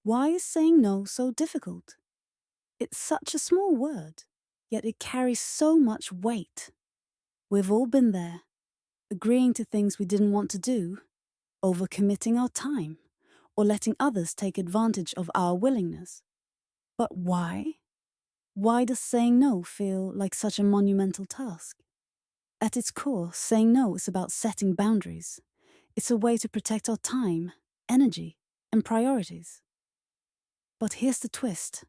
Why is saying no so difficult? It's such a small word, yet it carries so much weight. We've all been there, agreeing to things we didn't want to do, overcommitting our time, or letting others take advantage of our willingness. But why? Why does saying no feel like such a monumental task? At its core, saying no is about setting boundaries. It's a way to protect our time, energy, and priorities. But here's the twist.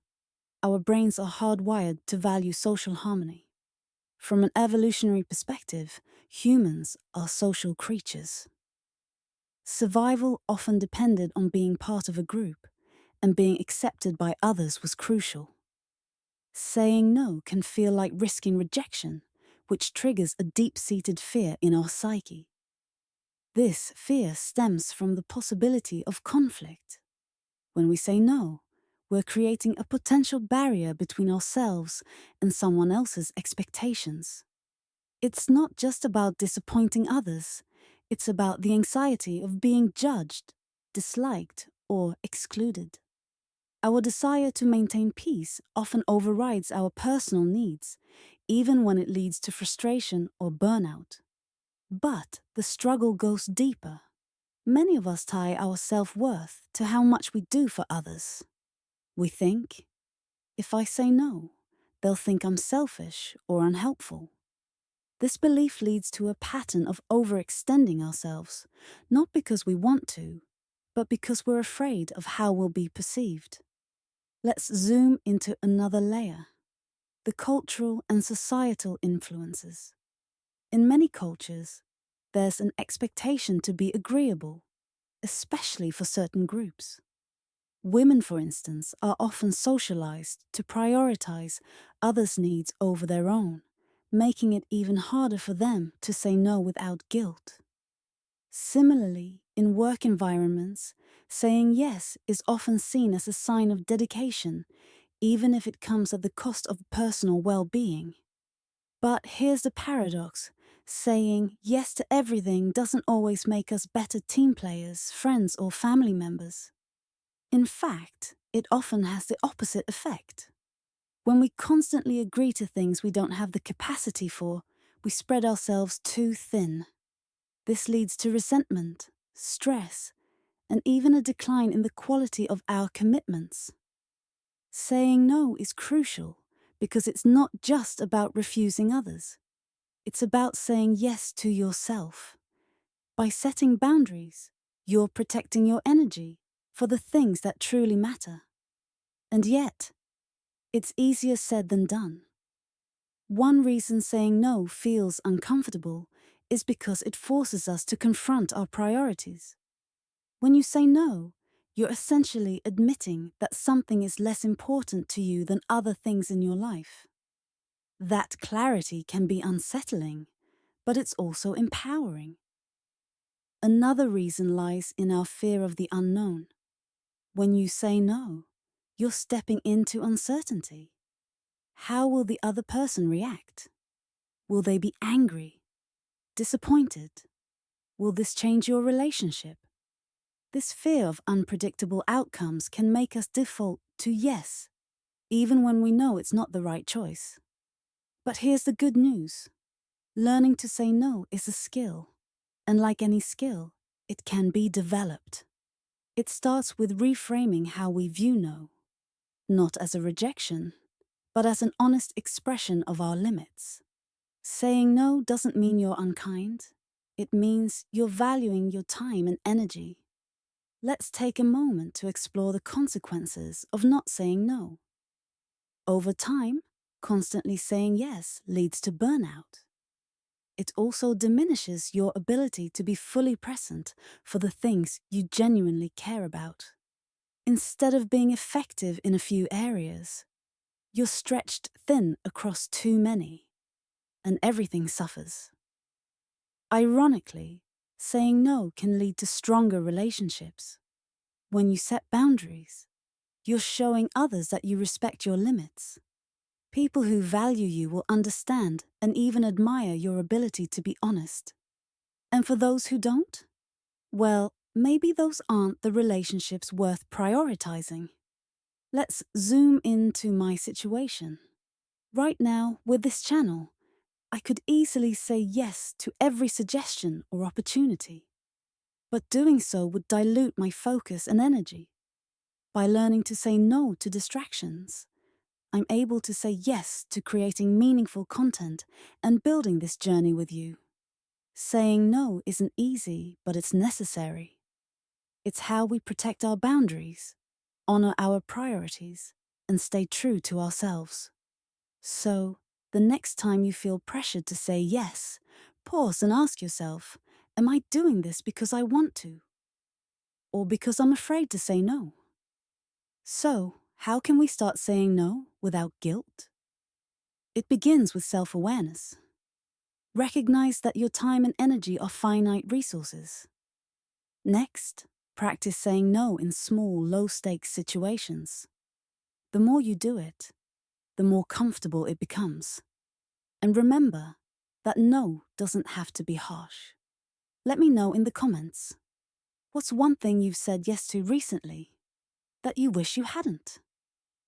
Our brains are hardwired to value social harmony. From an evolutionary perspective, humans are social creatures. Survival often depended on being part of a group, and being accepted by others was crucial. Saying no can feel like risking rejection, which triggers a deep-seated fear in our psyche. This fear stems from the possibility of conflict. When we say no, we're creating a potential barrier between ourselves and someone else's expectations. It's not just about disappointing others, it's about the anxiety of being judged, disliked, or excluded. Our desire to maintain peace often overrides our personal needs, even when it leads to frustration or burnout. But the struggle goes deeper. Many of us tie our self-worth to how much we do for others. We think, if I say no, they'll think I'm selfish or unhelpful. This belief leads to a pattern of overextending ourselves, not because we want to, but because we're afraid of how we'll be perceived. Let's zoom into another layer: the cultural and societal influences. In many cultures, there's an expectation to be agreeable, especially for certain groups. Women, for instance, are often socialized to prioritize others' needs over their own, making it even harder for them to say no without guilt. Similarly, in work environments, saying yes is often seen as a sign of dedication, even if it comes at the cost of personal well-being. But here's the paradox: saying yes to everything doesn't always make us better team players, friends, or family members. In fact, it often has the opposite effect. When we constantly agree to things we don't have the capacity for, we spread ourselves too thin. This leads to resentment, stress, and even a decline in the quality of our commitments. Saying no is crucial because it's not just about refusing others. It's about saying yes to yourself. By setting boundaries, you're protecting your energy for the things that truly matter. And yet, it's easier said than done. One reason saying no feels uncomfortable is because it forces us to confront our priorities. When you say no, you're essentially admitting that something is less important to you than other things in your life. That clarity can be unsettling, but it's also empowering. Another reason lies in our fear of the unknown. When you say no, you're stepping into uncertainty. How will the other person react? Will they be angry, disappointed? Will this change your relationship? This fear of unpredictable outcomes can make us default to yes, even when we know it's not the right choice. But here's the good news. Learning to say no is a skill, and like any skill, it can be developed. It starts with reframing how we view no, not as a rejection, but as an honest expression of our limits. Saying no doesn't mean you're unkind. It means you're valuing your time and energy. Let's take a moment to explore the consequences of not saying no. Over time, constantly saying yes leads to burnout. It also diminishes your ability to be fully present for the things you genuinely care about. Instead of being effective in a few areas, you're stretched thin across too many, and everything suffers. Ironically, saying no can lead to stronger relationships. When you set boundaries, you're showing others that you respect your limits. People who value you will understand and even admire your ability to be honest. And for those who don't, well, maybe those aren't the relationships worth prioritizing. Let's zoom into my situation. Right now, with this channel, I could easily say yes to every suggestion or opportunity. But doing so would dilute my focus and energy. By learning to say no to distractions, I'm able to say yes to creating meaningful content and building this journey with you. Saying no isn't easy, but it's necessary. It's how we protect our boundaries, honor our priorities, and stay true to ourselves. So, the next time you feel pressured to say yes, pause and ask yourself, am I doing this because I want to? Or because I'm afraid to say no? So, how can we start saying no without guilt? It begins with self-awareness. Recognize that your time and energy are finite resources. Next, practice saying no in small, low-stakes situations. The more you do it, the more comfortable it becomes. And remember that no doesn't have to be harsh. Let me know in the comments. What's one thing you've said yes to recently that you wish you hadn't?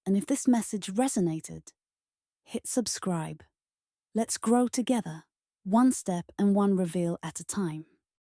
And if this message resonated, hit subscribe. Let's grow together, one step and one reveal at a time.